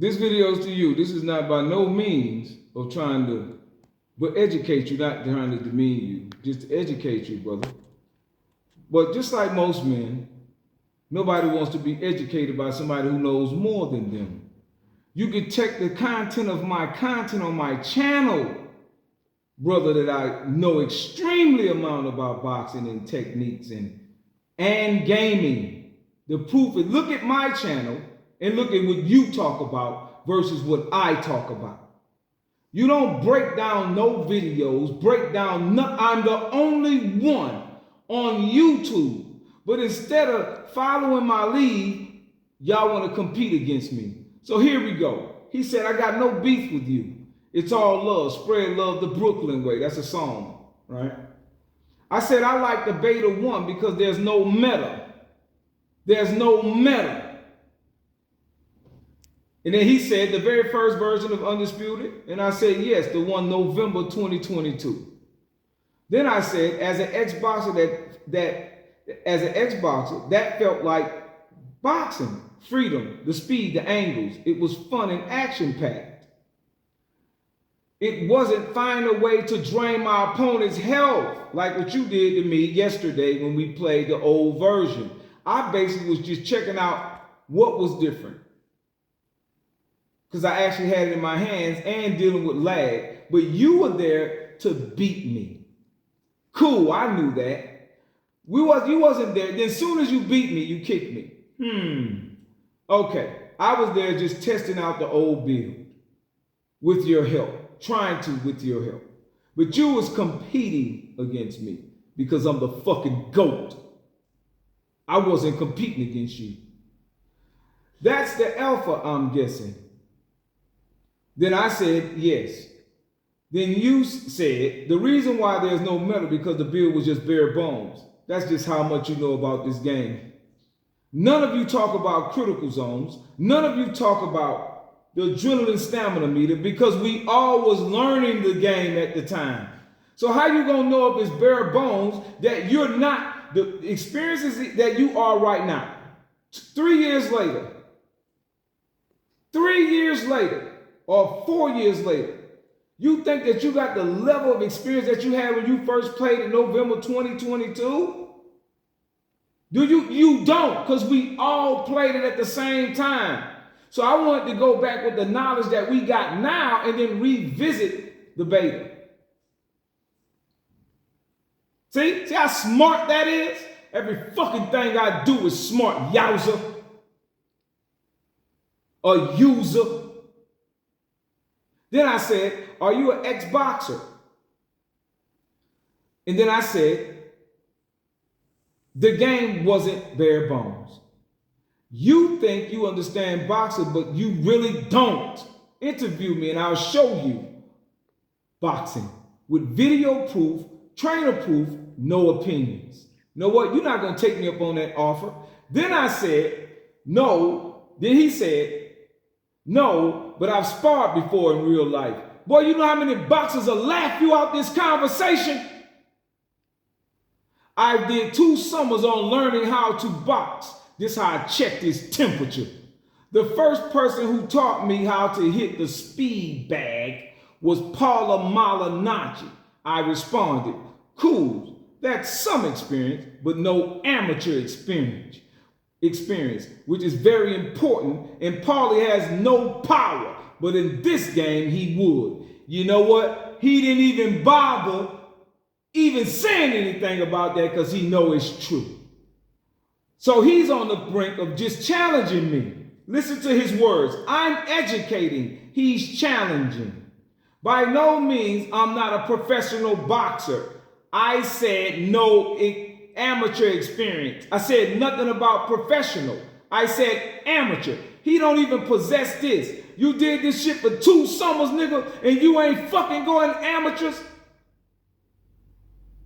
This video is to you. This is not by no means of trying to, but educate you, not trying to demean you, just to educate you, brother. But just like most men, nobody wants to be educated by somebody who knows more than them. You can check the content of my content on my channel, brother, that I know extremely amount about boxing and techniques and gaming. The proof is, look at my channel and look at what you talk about versus what I talk about. You don't break down no videos, break down I'm the only one on YouTube. But instead of following my lead, y'all want to compete against me. So here we go. He said, I got no beef with you. It's all love. Spread love the Brooklyn way. That's a song, right? I said, I like the Beta 1 because there's no meta. There's no meta. And then he said, the very first version of Undisputed. And I said, yes, the one November 2022. Then I said, as an ex-boxer, that felt like boxing. Freedom, the speed, the angles. It was fun and action-packed. It wasn't find a way to drain my opponent's health like what you did to me yesterday when we played the old version. I basically was just checking out what was different, because I actually had it in my hands and dealing with lag. But you were there to beat me. Cool, I knew that. You wasn't there. Then as soon as you beat me, you kicked me. Okay, I was there just testing out the old build with your help, trying to with your help. But you was competing against me because I'm the fucking GOAT. I wasn't competing against you. That's the alpha, I'm guessing. Then I said, yes. Then you said, the reason why there's no medal because the build was just bare bones. That's just how much you know about this game. None of you talk about critical zones. None of you talk about the adrenaline stamina meter because we all was learning the game at the time. So how you gonna know if it's bare bones that you're not the experiences that you are right now? 3 years later, 3 years later, or 4 years later, you think that you got the level of experience that you had when you first played in November 2022? Do you? You don't, because we all played it at the same time. So I wanted to go back with the knowledge that we got now and then revisit the beta. See how smart that is? Every fucking thing I do is smart, yowzer. A user. Then I said, are you an ex-boxer? And then I said, the game wasn't bare bones. You think you understand boxing, but you really don't. Interview me and I'll show you boxing with video proof, trainer proof, no opinions. You know what? You're not going to take me up on that offer. Then I said, no. Then he said, no, but I've sparred before in real life. Boy, you know how many boxers will laugh you out this conversation? I did 2 summers on learning how to box. This is how I checked his temperature. The first person who taught me how to hit the speed bag was Paula Malignaggi. I responded, cool, that's some experience, but no amateur experience, which is very important. And Paulie has no power, but in this game he would. You know what? He didn't even bother even saying anything about that because he knows it's true. So he's on the brink of just challenging me. Listen to his words. I'm educating. He's challenging. By no means, I'm not a professional boxer. I said no amateur experience. I said nothing about professional. I said amateur. He don't even possess this. You did this shit for 2 summers, nigga, and you ain't fucking going amateurs?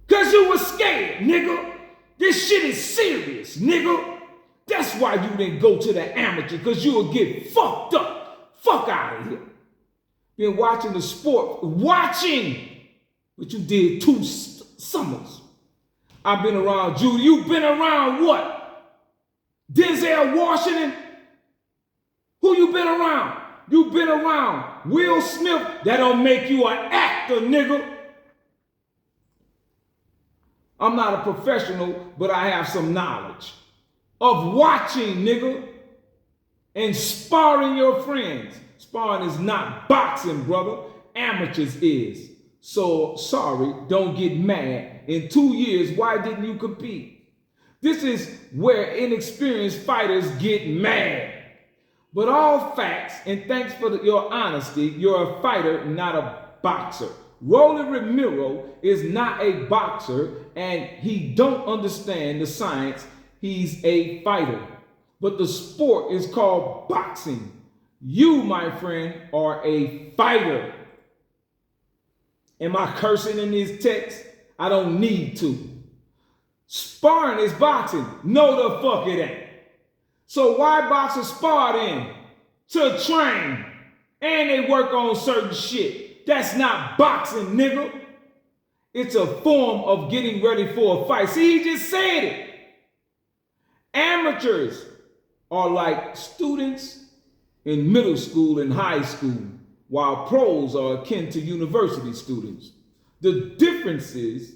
Because you was scared, nigga. This shit is serious, nigga. That's why you didn't go to the amateur, because you would get fucked up. Fuck out of here. Been watching the sport, but you did 2 summers. I've been around Judy. You've been around what? Denzel Washington? Who you been around? You've been around Will Smith. That don't make you an actor, nigga. I'm not a professional, but I have some knowledge of watching, nigga, and sparring your friends. Sparring is not boxing, brother. Amateurs is. So, sorry, don't get mad. In 2 years, why didn't you compete? This is where inexperienced fighters get mad. But all facts, and thanks for your honesty, you're a fighter, not a boxer. Rolly Ramiro is not a boxer, and he don't understand the science. He's a fighter. But the sport is called boxing. You, my friend, are a fighter. Am I cursing in this text? I don't need to. Sparring is boxing. No, the fuck it ain't. So why boxers spar then? To train. And they work on certain shit. That's not boxing, nigga. It's a form of getting ready for a fight. See, he just said it. Amateurs are like students in middle school and high school, while pros are akin to university students. The differences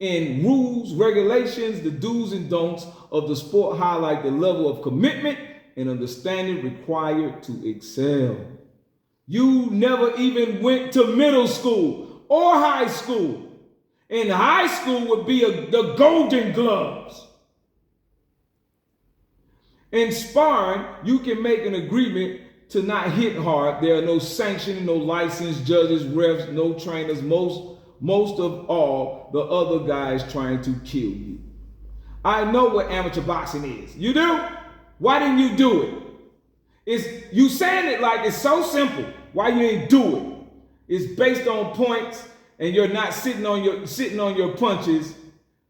in rules, regulations, the do's and don'ts of the sport highlight the level of commitment and understanding required to excel. You never even went to middle school or high school. In high school would be the Golden Gloves. In sparring, you can make an agreement to not hit hard. There are no sanctioning, no licensed judges, refs, no trainers. Most of all, the other guys trying to kill you. I know what amateur boxing is. You do? Why didn't you do it? You saying it like it's so simple. Why you ain't do it? It's based on points, and you're not sitting on your punches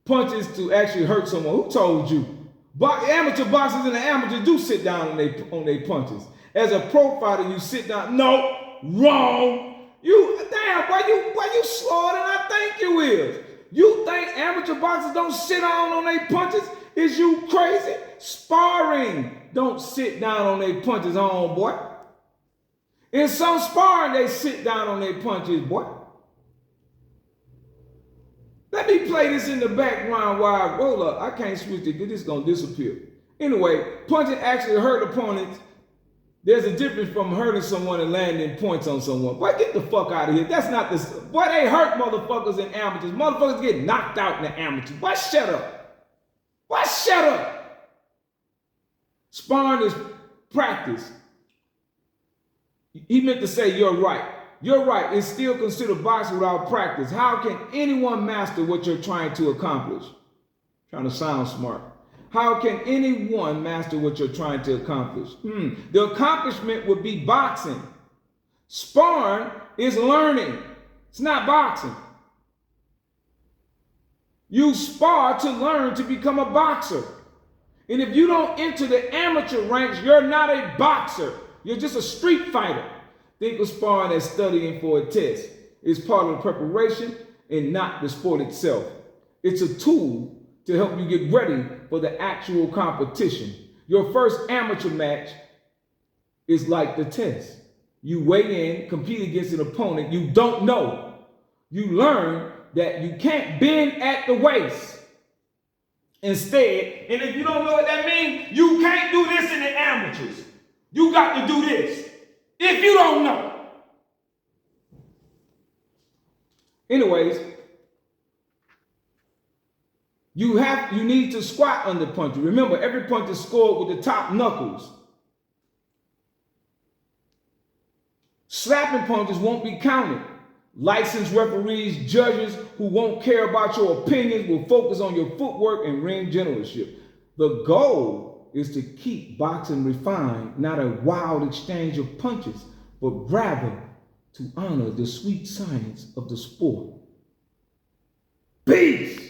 to actually hurt someone. Who told you? But amateur boxers and the amateurs do sit down on their punches. As a pro fighter, you sit down. No, wrong. Why you slower than I think you is? You think amateur boxers don't sit down on their punches? Is you crazy? Sparring don't sit down on their punches, boy. In some sparring, they sit down on their punches, boy. Let me play this in the background while I roll up. I can't switch it because it's going to disappear. Anyway, punching actually hurt opponents. There's a difference from hurting someone and landing points on someone. Boy, get the fuck out of here. That's not this. Boy, they hurt motherfuckers in amateurs. Motherfuckers get knocked out in the amateurs. Boy, shut up. Boy, shut up. Sparring is practice. He meant to say you're right. You're right. It's still considered boxing without practice. How can anyone master what you're trying to accomplish? Trying to sound smart. How can anyone master what you're trying to accomplish? The accomplishment would be boxing. Sparring is learning. It's not boxing. You spar to learn to become a boxer. And if you don't enter the amateur ranks, you're not a boxer. You're just a street fighter. Think of sparring as studying for a test. It's part of the preparation and not the sport itself. It's a tool to help you get ready for the actual competition. Your first amateur match is like the test. You weigh in, compete against an opponent you don't know. You learn that you can't bend at the waist. Instead, and if you don't know what that means, you can't do this in the amateurs. You got to do this. If you don't know. Anyways, you need to squat under punches. Remember, every punch is scored with the top knuckles. Slapping punches won't be counted. Licensed referees, judges who won't care about your opinions will focus on your footwork and ring generalship. The goal is to keep boxing refined, not a wild exchange of punches, but rather to honor the sweet science of the sport. Peace!